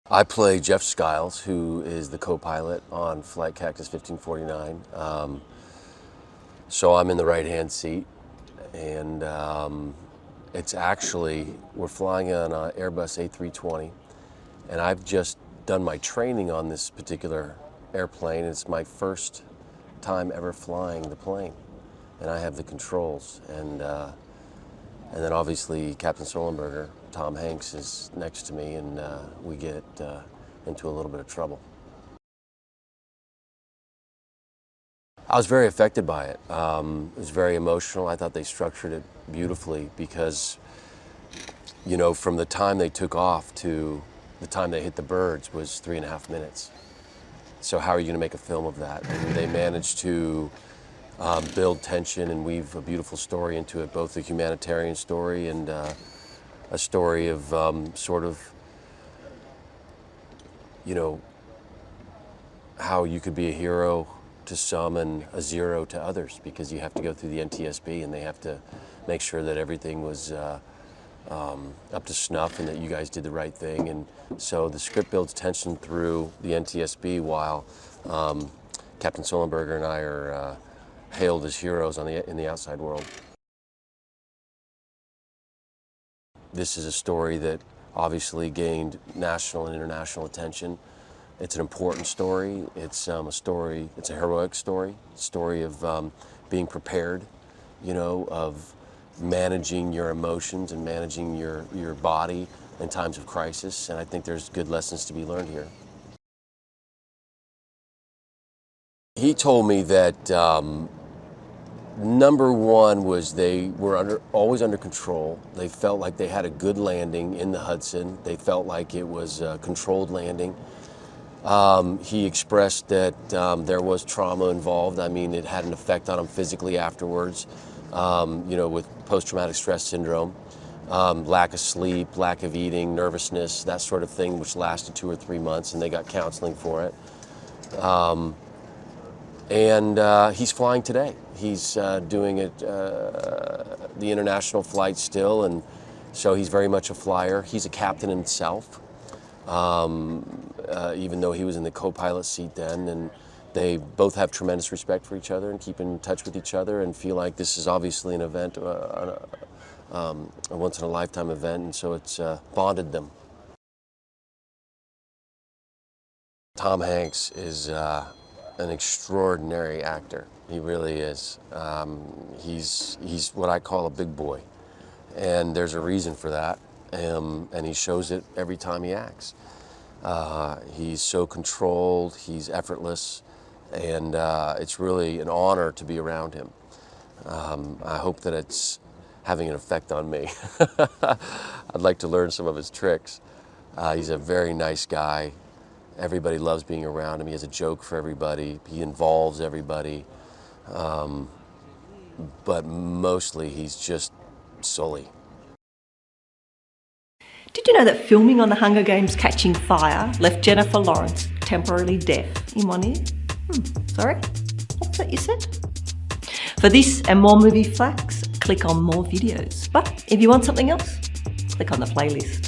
I play Jeff Skiles, who is the co-pilot on Flight Cactus 1549. So I'm in the right-hand seat, and it's actually, we're flying on an Airbus A320, and I've just done my training on this particular airplane. It's my first time ever flying the plane, and I have the controls, and then obviously Captain Sullenberger, Tom Hanks, is next to me, and we get into a little bit of trouble. I was very affected by it. It was very emotional. I thought they structured it beautifully because, you know, from the time they took off to the time they hit the birds was 3.5 minutes. So how are you going to make a film of that? And they managed to build tension and weave a beautiful story into it, both a humanitarian story and a story of sort of, you know, how you could be a hero to some and a zero to others, because you have to go through the NTSB and they have to make sure that everything was up to snuff and that you guys did the right thing. And so the script builds tension through the NTSB while Captain Sullenberger and I are hailed as heroes in the outside world. This is a story that obviously gained national and international attention. It's an important story. It's a story. It's a heroic story. A story of being prepared, you know, of managing your emotions and managing your body in times of crisis. And I think there's good lessons to be learned here. He told me that number one was they were always under control. They felt like they had a good landing in the Hudson. They felt like it was a controlled landing. He expressed that there was trauma involved. I mean, it had an effect on him physically afterwards, you know, with post-traumatic stress syndrome, lack of sleep, lack of eating, nervousness, that sort of thing, which lasted 2 or 3 months, and they got counseling for it. He's flying today. He's doing it, the international flight still, and so he's very much a flyer. He's a captain himself. Even though he was in the co-pilot seat then, and they both have tremendous respect for each other and keep in touch with each other and feel like this is obviously an event, a once-in-a-lifetime event, and so it's bonded them. Tom Hanks is an extraordinary actor. He really is. He's what I call a big boy, and there's a reason for that, and he shows it every time he acts. He's so controlled, he's effortless, and it's really an honor to be around him. I hope that it's having an effect on me. I'd like to learn some of his tricks. He's a very nice guy. Everybody loves being around him. He has a joke for everybody. He involves everybody. But mostly he's just Sully. Did you know that filming on the Hunger Games Catching Fire left Jennifer Lawrence temporarily deaf in one ear? Sorry? What's that you said? For this and more movie facts, click on more videos. But if you want something else, click on the playlist.